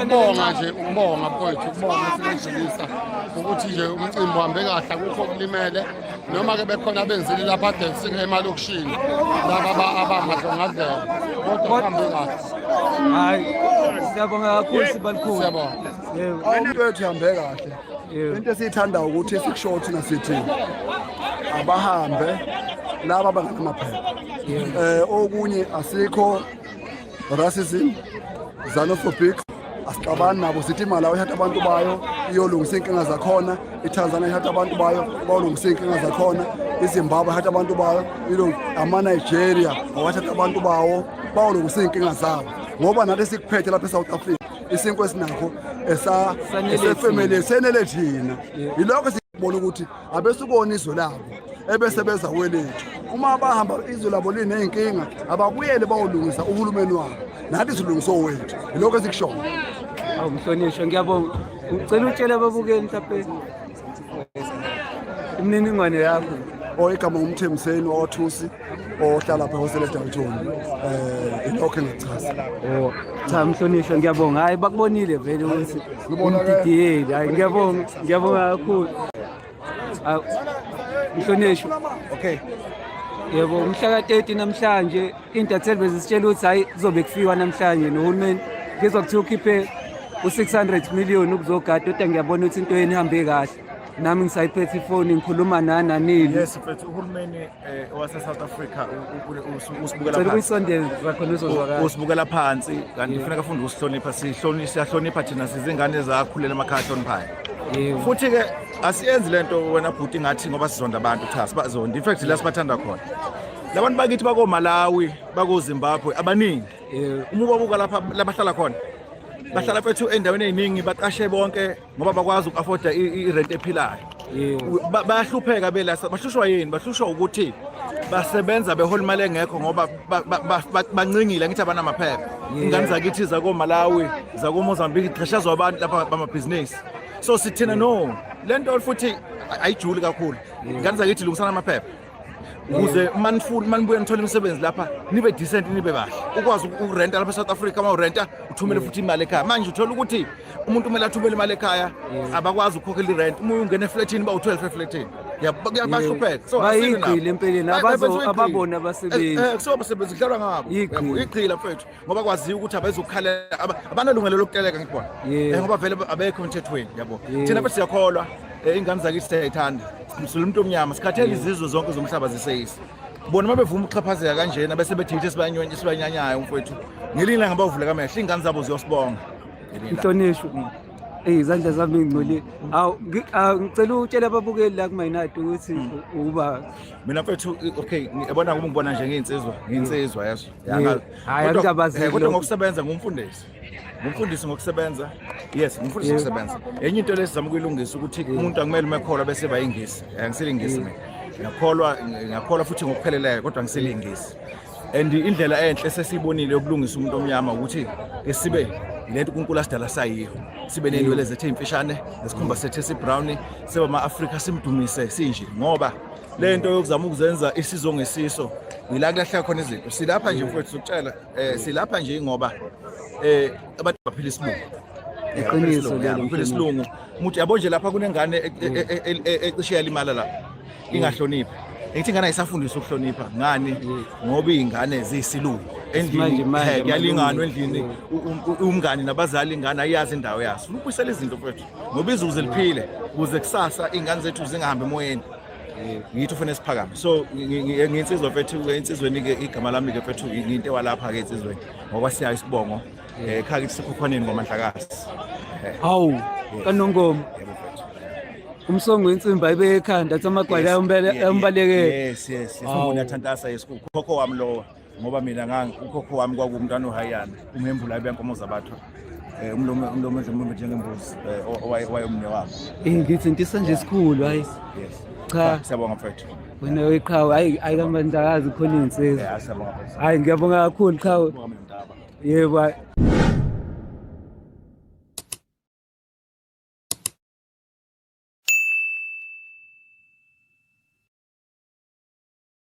ukubonga nje ukubonga mfowethu ukubonga sinedlulisa ukuthi nje umcimbi uhambe kahle akukho kulimele noma ke bekhona benzile lapha dancing emalokishini laba abamadlongadlela kodwa uhambe kahle. Hayi siyabonga kakhulu Sibalikhulu. Siyabonga. Yebo. Into ethu ihambe kahle. Into esiyithanda ukuthi sikusho thina sithi abahambe laba abangenamaphepha. Okunye asikho racism, xenophobic, asixabani nabo sithi imali ayithatha abantu bayo iyolungisa inkinga zakhona, iTanzania ithatha abantu bayo bayolungisa inkinga zakhona, iZimbabwe ithatha abantu bayo ama-Nigeria awathatha abantu bawo bayolungisa inkinga zabo ngoba nathi sikuphethe lapha eSouth Africa isinkwe esinakho esefamily senele thina yilokho sikubona ukuthi abesukona izwe labo ebese beza welethu uma bahamba izwe labo lineyinkinga ababuyele bayolungisa uhulumeni wabo nathi silungisa owethu yilokho esikushoyo. Awu Mhlonishwa ngiyabonga. Ngicela utshela ababukeli mhlawumbe imininingwane yakho. Igama uMthembiseni waThusi ohlala lapha eHostel eDalton. Ilokho engichaza. Cha Mhlonishwa ngiyabonga. Hayi bakubonile vele ukuthi ngibona hayi ngiyabonga kakhulu. Mhlonishwa. Okay. Yebo mhla ka-30 namhlanje intatheli bezisitshela ukuthi hayi kuzobe kufiwa namhlanje nohulumeni ngizokuthiwa ukhiphe u600 million ukuzogada kodwa ngiyabona ukuthi into yeni ihambe kahle. Nami ngisayiphethe ifoni ngikhuluma nananini. Yes mfethu uhulumeni wase South Africa usibukela phansi. Uyisondeza khona uzozwakala. Usibukela phansi kanti kufanele afunde ukusihlonipha siyahlonipha thina sizingane zakhulela emakhaya hloniphaya. Futhi ke asiyenzi lento wena bhuti ngathi ngoba sizonda abantu cha sibazonda in fact la sibathanda khona. Labantu bakithi bako Malawi bako Zimbabwe abaningi. Uma ubabuka lapha labahlala khona bahlala fethu endaweni eziningi baqashe bonke ngoba bakwazi uku-afforda i-rent ephilayo. Bayahlupheka belasa bahlushwa yini bahlushwa ukuthi basebenza behola imali engekho ngoba bancingile ngithi abanamaphepha. Ingane zakithi zako Malawi zako Mozambique iqhashazwa abantu lapha bamabhizinisi. So sithina no lento futhi ayijuli kakhulu. Ingane zakithi lungisana amaphepha ukuze manibuye nithola imisebenzi lapha nibe decent nibe bahle ukwazi ukurenta lapha eSouth Africa uma urenta uthumele futhi imali ekhaya. Manje uthola ukuthi umuntu kumele athumele imali ekhaya abakwazi ukukhokhela irent uma ungena eflatini ba u12 eflatini yabahlupheka. So bayiqhile empeleni ababona abasebenzi kusuka abasebenzi kuhlalwa ngabo iqhila mfethu ngoba kwaziyo ukuthi abezokukhalela abanelungelo lokuteleka ngibona ngoba vele abekho emthethweni yabo. Thina bese siyakholwa ingane zakithi siyayithanda simsula umuntu omnyama sikhathele izizwe zonke zomhlaba ziseyisi bona mabevuma ukuxhaphazeka kanjena bese bethi sibanyanyayo mfowethu ngelinye ngabavula kamehla ingane zabo ziyosibonga. Mhlonishwa izandla zami ngingcolile. Ngicela utshela ababukeli la kuMaynard ukuthi uba mina mfethu okay yabona kuma ngibona nje nginsizwa yaso hayi akuzabazi kodwa ngokusebenza ngumfundisi ngokusebenza. Yes ngumfundisi ngokusebenza. Enye into lesizama ukuyilungisa ukuthi umuntu akumele umekholwa bese bayingisi angiselingisi mina ngiyakholwa futhi ngokupheleleyo kodwa ngiselingisi. And indlela enhle sesibonile yokulungisa umuntu omnyama ukuthi esibe lento uNkulunkulu asidala sayiyo sibe nendwele zethe imfishane nesikhumba sethe esibrown seba ama-Afrika simdumise sinje ngoba lento yokuzama ukuzenza isizo ngesiso yila kulahla khona izinto. Silapha nje mfowethu sokutshela silapha nje ngoba abantu baphila isilungu. Iqiniso lelo baphila isilungu umuntu yabo nje lapha kunengane ecishe yalimala la ingahloniphi. Ngithi ingane ayisafundiswa ukuhlonipha ngani ngoba izingane ziyisilungu endlini kuyalinganwa endlini umngane nabazali ingane ayazi indawo yaso. Ufuna ukubuyisela izinto mfethu ngoba izuze liphile ukuze kusasa izingane zethu zingahambe emoyeni. Ngithi ufune siphakame. So nginsizwa mfethu insizweni ke igama lami ke mfethu into ewalapha ke insizweni ngoba siyayo isibongo ekhaya kithi sikhukhwaneni ngoMandlakazi. Hawu kaNongoma umsongo wensimbi ayibe ekhanda athi amagwala ayombalekela. Yes ifuna uyathantasa yesikhokho wami lo ngoba mina ukhokho wami kwakuwumntwana ohayana umhembula benkomo zabathu umlomo njengembuzi owayomne wabo. Ngithi into nje esikhulu hayi. Yes Cha siyabonga mfethu wena weqhawe hayi kaMandlakazi khona insizwe. Siyabonga mfethu Hayi ngiyabonga kakhulu qhawe. Yebo.